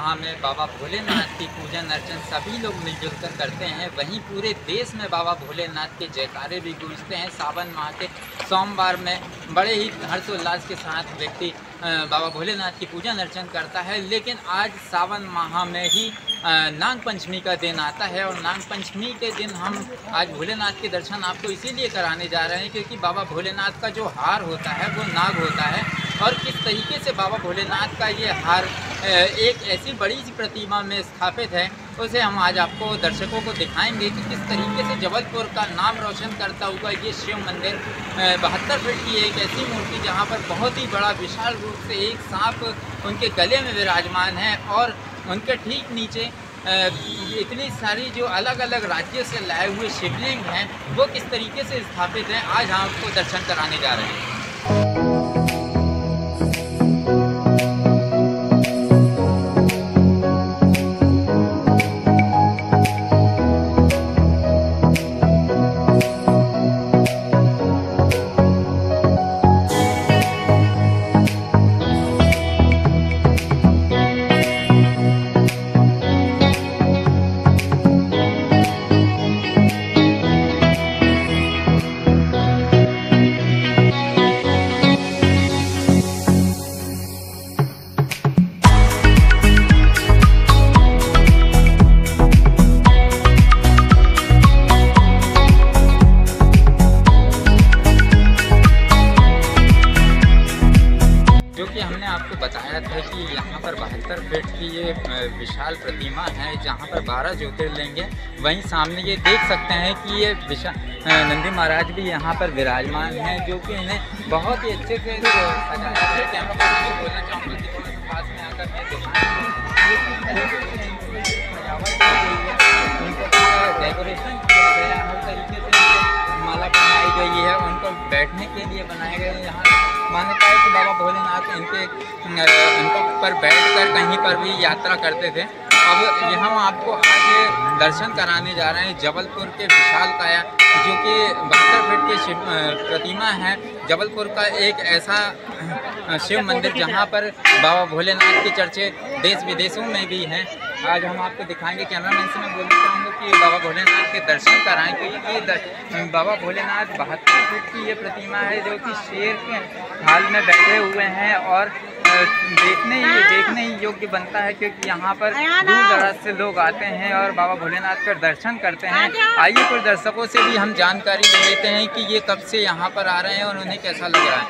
महा में बाबा भोलेनाथ की पूजन अर्चन सभी लोग मिलजुल कर करते हैं। वहीं पूरे देश में बाबा भोलेनाथ के जयकारे भी गूंजते हैं। सावन माह के सोमवार में बड़े ही हर्षोल्लास के साथ व्यक्ति बाबा भोलेनाथ की पूजन अर्चन करता है। लेकिन आज सावन माह में ही नाग पंचमी का दिन आता है और नाग पंचमी के दिन हम आज भोलेनाथ के दर्शन आपको इसीलिए कराने जा रहे हैं क्योंकि बाबा भोलेनाथ का जो हार होता है वो नाग होता है। और किस तरीके से बाबा भोलेनाथ का ये हार एक ऐसी बड़ी सी प्रतिमा में स्थापित है, उसे हम आज आपको दर्शकों को दिखाएंगे कि किस तरीके से जबलपुर का नाम रोशन करता हुआ ये शिव मंदिर 72 फीट की एक ऐसी मूर्ति जहाँ पर बहुत ही बड़ा विशाल रूप से एक सांप उनके गले में विराजमान है और उनके ठीक नीचे इतनी सारी जो अलग अलग राज्यों से लाए हुए शिवलिंग हैं वो किस तरीके से स्थापित हैं, आज हम आपको दर्शन कराने जा रहे हैं। हमने आपको बताया था कि यहाँ पर 72 फीट की ये विशाल प्रतिमा है जहाँ पर 12 ज्योतिर्लिंग है। वहीं सामने ये देख सकते हैं कि ये नंदी महाराज भी यहाँ पर विराजमान हैं जो कि इन्हें बहुत ही अच्छे से सजाया है। कैमरा को बोलना चाहूँगा कि थोड़ा सा पास में आकर डेकोरेशन किया गया है, हर तरीके से माला बनाई गई है, उनको बैठने के लिए बनाए गए। यहाँ मान्यता है कि बाबा भोलेनाथ इनके ऊपर बैठकर कहीं पर भी यात्रा करते थे। अब यहाँ हम आपको आज दर्शन कराने जा रहे हैं जबलपुर के विशालकाय जो कि 72 फीट की शिव प्रतिमा है। जबलपुर का एक ऐसा शिव मंदिर जहाँ पर बाबा भोलेनाथ के चर्चे देश विदेशों में भी हैं। आज हम आपको दिखाएंगे। कैमरामैन से मैं बोलना चाहूँगा कि बाबा भोलेनाथ के दर्शन कराएं क्योंकि ये बाबा भोलेनाथ 72 फीट की ये प्रतिमा है जो कि शेर के हाल में बैठे हुए हैं और देखने ही योग्य बनता है क्योंकि यहाँ पर दूर दराज से लोग आते हैं और बाबा भोलेनाथ का दर्शन करते हैं। आइए कुछ दर्शकों से भी हम जानकारी ले लेते हैं कि ये कब से यहाँ पर आ रहे हैं और उन्हें कैसा लग रहा है।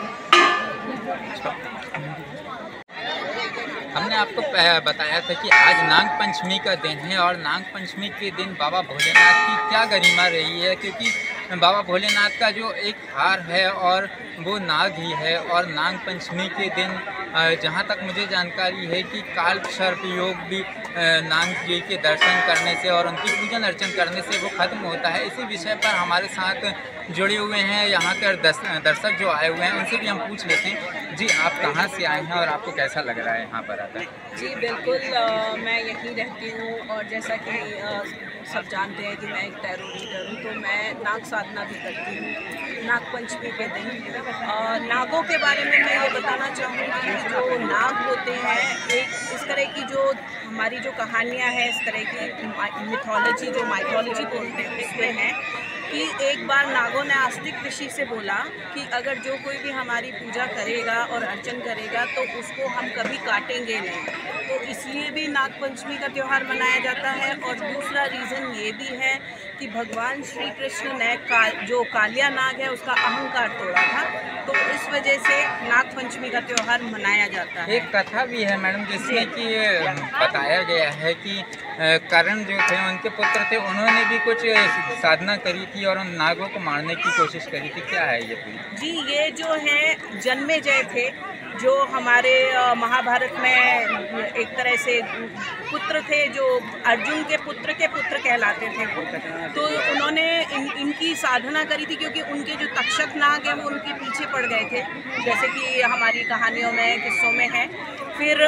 हमने आपको बताया था कि आज नाग पंचमी का दिन है और नाग पंचमी के दिन बाबा भोलेनाथ की क्या गरिमा रही है क्योंकि बाबा भोलेनाथ का जो एक हार है और वो नाग ही है। और नाग पंचमी के दिन जहाँ तक मुझे जानकारी है कि काल सर्प योग भी नाग जी के दर्शन करने से और उनकी पूजन अर्चन करने से वो ख़त्म होता है। इसी विषय पर हमारे साथ जुड़े हुए हैं यहाँ के दर्शक जो आए हुए हैं, उनसे भी हम पूछ लेते हैं। जी, आप कहाँ से आए हैं और आपको कैसा लग रहा है यहाँ पर आकर? जी बिल्कुल, मैं यहीं रहती हूँ और जैसा कि सब जानते हैं कि मैं एक टैरो रीडर हूँ, तो मैं नाग साधना भी करती हूँ नाग पंचमी के दिन। नागों के बारे में मैं ये बताना चाहूँगी कि जो नाग होते हैं, एक इस तरह की जो हमारी जो कहानियाँ हैं, इस तरह की मिथोलॉजी जो माइथोलॉजी बोलते हैं उसमें है कि एक बार नागों ने आस्तिक ऋषि से बोला कि अगर जो कोई भी हमारी पूजा करेगा और अर्चन करेगा तो उसको हम कभी काटेंगे नहीं। तो इसलिए भी नाग पंचमी का त्यौहार मनाया जाता है। और दूसरा रीज़न ये भी है कि भगवान श्री कृष्ण ने जो कालिया नाग है उसका अहंकार तोड़ा था, तो इस वजह से नाग पंचमी का त्यौहार मनाया जाता है। एक कथा भी है मैडम जिसमें कि बताया गया है कि कर्ण जो थे उनके पुत्र थे, उन्होंने भी कुछ साधना करी थी और उन नागों को मारने की कोशिश करी थी। क्या है ये पूरी? जी, ये जो है जन्मेजय थे जो हमारे महाभारत में एक तरह से पुत्र थे, जो अर्जुन के पुत्र कहलाते थे वो। तो उन्होंने इनकी साधना करी थी क्योंकि उनके जो तक्षक नाग हैं वो उनके पीछे पड़ गए थे, जैसे कि हमारी कहानियों में किस्सों में है। फिर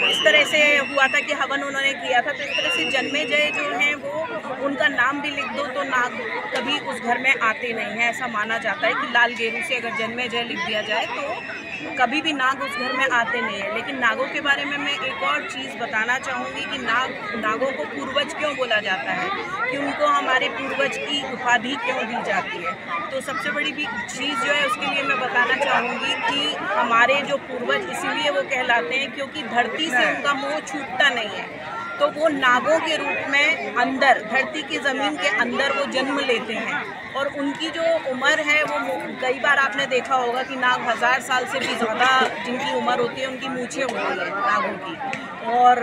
इस तरह से हुआ था कि हवन उन्होंने किया था, तो इस तरह से जन्मेजय जो हैं वो उनका नाम भी लिख दो तो नाग कभी उस घर में आते नहीं हैं। ऐसा माना जाता है कि लाल गेरू से अगर जन्मेजय लिख दिया जाए तो कभी भी नाग उस घर में आते नहीं है। लेकिन नागों के बारे में मैं एक और चीज़ बताना चाहूँगी कि नागों को पूर्वज क्यों बोला जाता है, कि उनको हमारे पूर्वज की उपाधि क्यों दी जाती है। तो सबसे बड़ी भी चीज़ जो है उसके लिए मैं बताना चाहूँगी कि हमारे जो पूर्वज इसीलिए वो कहलाते हैं क्योंकि धरती से उनका मोह छूटता नहीं है। तो वो नागों के रूप में अंदर धरती की ज़मीन के अंदर वो जन्म लेते हैं और उनकी जो उम्र है वो कई बार आपने देखा होगा कि नाग 1000 साल से भी ज़्यादा जिनकी उम्र होती है उनकी मूछें होती है नागों की, और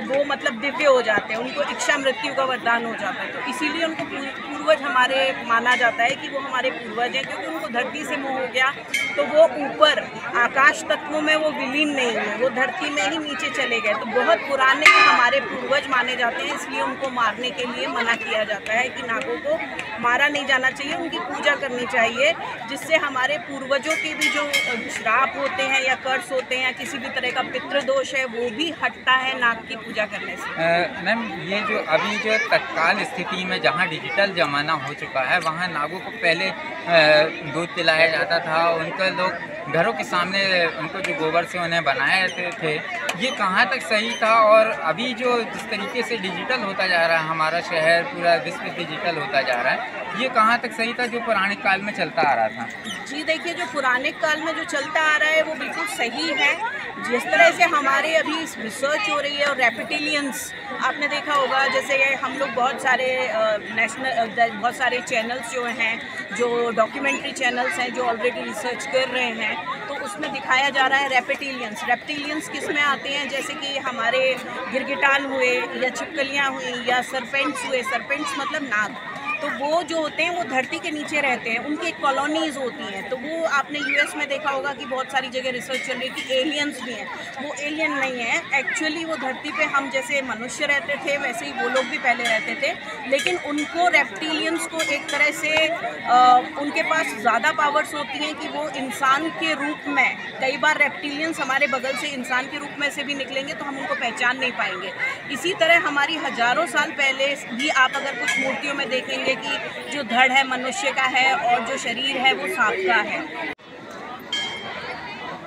वो मतलब दिव्य हो जाते हैं, उनको इच्छा मृत्यु का वरदान हो जाता है। तो इसीलिए उनको पूर्वज हमारे माना जाता है कि वो हमारे पूर्वज हैं, क्योंकि उनको धरती से मोह हो गया तो वो ऊपर आकाश तत्वों में वो विलीन नहीं हुए, वो धरती में ही नीचे चले गए। तो बहुत पुराने हमारे पूर्वज माने जाते हैं, इसलिए उनको मारने के लिए मना किया जाता है कि नागों को मारा नहीं जाना चाहिए, उनकी पूजा करनी चाहिए, जिससे हमारे पूर्वजों के भी जो श्राप होते हैं या कर्स होते हैं या किसी भी तरह का पितृदोष है वो भी हटता है नाग की पूजा करने से। मैम, ये जो अभी जो तत्काल स्थिति में जहाँ डिजिटल ज़माना हो चुका है वहाँ नागों को पहले दूध पिलाया जाता था, उनको लोग घरों के सामने उनको जो गोबर से उन्हें बनाए थे, ये कहाँ तक सही था? और अभी जो जिस तरीके से डिजिटल होता जा रहा है, हमारा शहर पूरा विश्व डिजिटल होता जा रहा है, ये कहाँ तक सही था जो पुराने काल में चलता आ रहा था? जी देखिए, जो पुराने काल में जो चलता आ रहा है वो बिल्कुल सही है। जिस तरह से हमारे अभी रिसर्च हो रही है और रेप्टिलियंस आपने देखा होगा, जैसे हम लोग बहुत सारे बहुत सारे चैनल्स जो हैं, जो डॉक्यूमेंट्री चैनल्स हैं जो ऑलरेडी रिसर्च कर रहे हैं, तो उसमें दिखाया जा रहा है रेप्टिलियंस किस में आते हैं, जैसे कि हमारे गिरगिटान हुए या छिपकलियाँ हुई या सरपेंट्स हुए। सरपेंट्स मतलब नाग, तो वो जो होते हैं वो धरती के नीचे रहते हैं, उनकी एक कॉलोनीज़ होती हैं। तो वो आपने यूएस में देखा होगा कि बहुत सारी जगह रिसर्च चल रही है कि एलियंस भी हैं। वो एलियन नहीं है, एक्चुअली वो धरती पे हम जैसे मनुष्य रहते थे वैसे ही वो लोग भी पहले रहते थे, लेकिन उनको रेप्टिलियंस को एक तरह से उनके पास ज़्यादा पावर्स होती हैं कि वो इंसान के रूप में, कई बार रेप्टिलियंस हमारे बगल से इंसान के रूप में से भी निकलेंगे तो हम उनको पहचान नहीं पाएंगे। इसी तरह हमारी हज़ारों साल पहले भी आप अगर कुछ मूर्तियों में देखेंगे कि जो धड़ है मनुष्य का है और जो शरीर है वो सांप का है।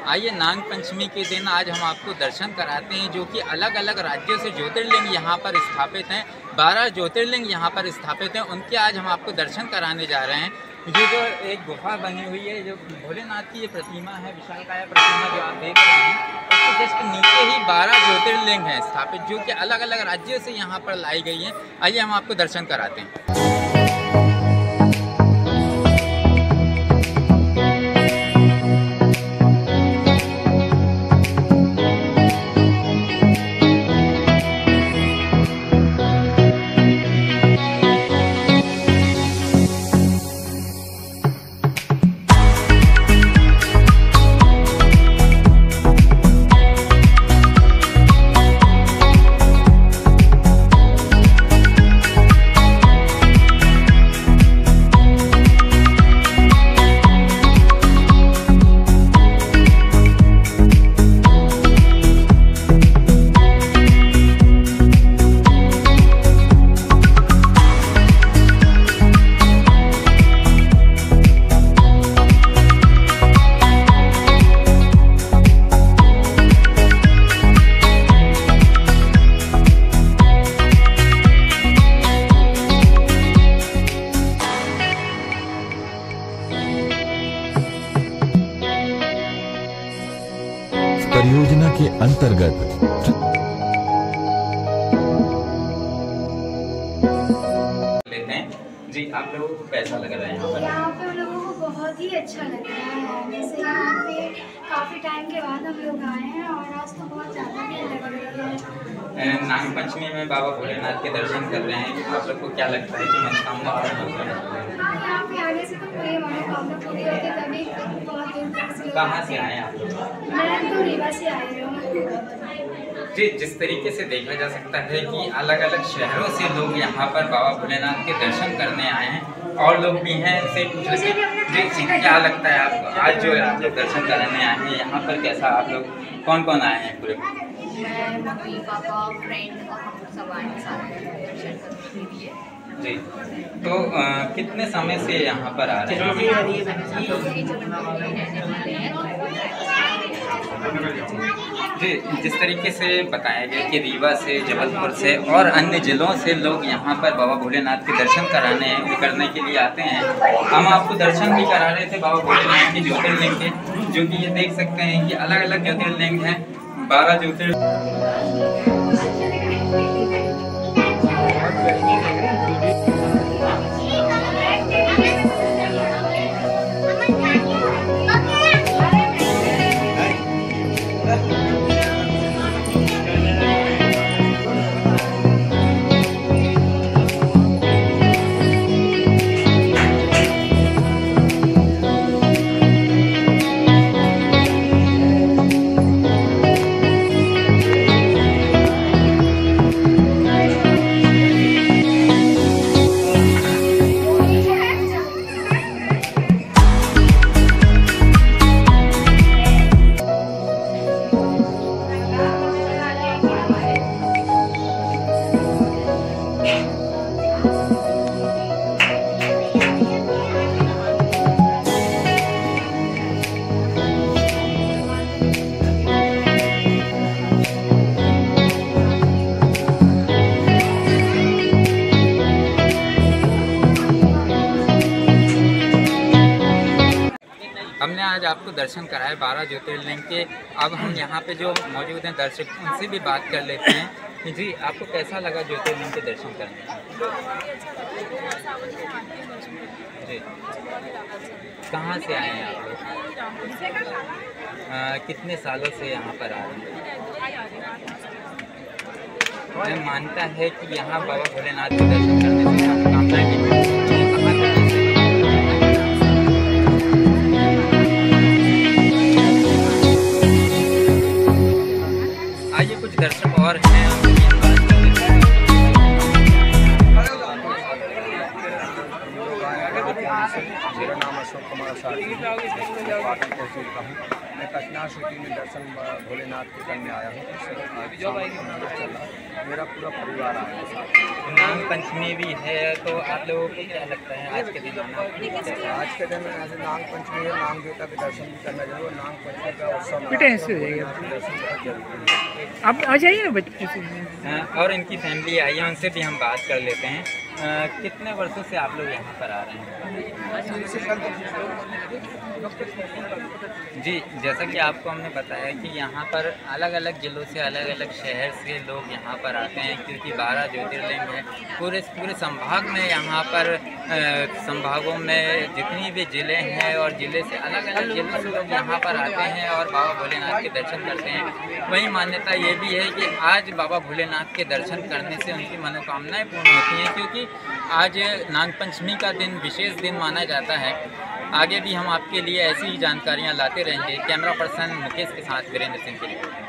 आइए, नाग पंचमी के दिन आज हम आपको दर्शन कराते हैं जो कि अलग अलग राज्यों से ज्योतिर्लिंग यहाँ पर स्थापित हैं। 12 ज्योतिर्लिंग यहाँ पर स्थापित हैं, उनके आज हम आपको दर्शन कराने जा रहे हैं। ये जो एक गुफा बनी हुई है, जो भोलेनाथ की ये प्रतिमा है, विशालकाय प्रतिमा जो आप देख रहे हैं, उसके जस्ट नीचे ही 12 ज्योतिर्लिंग हैं स्थापित, जो कि अलग अलग राज्यों से यहाँ पर लाई गई हैं। आइए हम आपको दर्शन कराते हैं। परियोजना के अंतर्गत लेते हैं जी। आप लोगों को कैसा लग रहा है यहाँ पर? यहाँ पे लोगों को बहुत ही अच्छा लग रहा है। जैसे यहाँ पे काफ़ी टाइम के बाद हम लोग आए हैं और आज तो बहुत ज़्यादा भीड़ लग रही है। नाग पंचमी में बाबा भोलेनाथ के दर्शन कर रहे हैं, आप लोग को क्या लगता है कि मनोकामना पूरी होती है? हाँ, यहाँ पे आने से तो कोई मनोकामना पूरी होती है, तभी बहुत दूर तक से। कहाँ से आए हैं आप लोग? मैं तो रीवा से आई हूँ। जी, जिस तरीके से देखा जा सकता है कि अलग अलग शहरों से लोग यहाँ पर बाबा भोलेनाथ के दर्शन करने आए हैं, और लोग भी हैं, से पूछ रहे हैं जी क्या लगता है आपको आज जो आप लोग दर्शन कराने आए हैं यहाँ पर? कैसा आप लोग कौन कौन आए हैं पूरे? मैं, मम्मी, पापा, फ्रेंड और हम सब आए हैं साथ में दर्शन करने के लिए। जी, तो कितने समय से यहाँ पर आ रहे हैं? रहने वाले हैं जी, जिस तरीके से बताया गया कि रीवा से, जबलपुर से और अन्य ज़िलों से लोग यहाँ पर बाबा भोलेनाथ के दर्शन करने के लिए आते हैं। हम आपको दर्शन भी करा रहे थे बाबा भोलेनाथ के ज्योतिर्लिंग के, जो कि ये देख सकते हैं कि अलग अलग ज्योतिर्लिंग हैं, 12 ज्योतिर्लिंग। हमने आज आपको दर्शन कराए 12 ज्योतिर्लिंग के। अब हम यहाँ पे जो मौजूद हैं दर्शक, उनसे भी बात कर लेते हैं। जी, आपको कैसा लगा ज्योतिर्लिंग के दर्शन करने? जी, कहाँ से आए हैं आप लोग? कितने सालों से यहाँ पर आ रहे हैं? मैं मानता है कि यहाँ बाबा भोलेनाथ के दर्शन करने से मनोकामनाएं भी पूरी होती हैं। कहाँ तक ऐसे? आइए कुछ दर्शक और हैं, मेरा नाम अशोक कुमार साथी है, पाटन तहसील का हूँ। मैं कचना सिटी में दर्शन भोलेनाथ के करने आया हूँ। मेरा पूरा परिवार आया है साथ। नाग पंचमी भी है, तो आप लोगों को क्या लगता है आज के दिन आना? आज के दिन ऐसे नाग पंचमी है, नाग देवता के दर्शन भी करना जरूर। नाग पंचमी का उत्सव दर्शन जरूरी है। आप आ जाइए ना बच्चे से। और इनकी फैमिली आई है, उनसे भी हम बात कर लेते हैं। कितने वर्षों से आप लोग यहाँ पर आ रहे हैं? जी, जैसा कि आपको हमने बताया कि यहाँ पर अलग अलग ज़िलों से, अलग अलग शहर से लोग यहाँ पर आते हैं, क्योंकि 12 ज्योतिर्लिंग है। पूरे संभाग में यहाँ पर संभागों में जितनी भी ज़िले हैं और ज़िले से अलग अलग ज़िलों से लोग यहाँ पर आते हैं और बाबा भोलेनाथ के दर्शन करते हैं। वहीं मान्यता ये भी है कि आज बाबा भोलेनाथ के दर्शन करने से उनकी मनोकामनाएं पूर्ण होती हैं, क्योंकि आज नागपंचमी का दिन विशेष दिन माना जाता है। आगे भी हम आपके लिए ऐसी ही जानकारियाँ लाते रहेंगे। कैमरा पर्सन मुकेश के साथ वीरेंद्र सिंह की रिपोर्ट।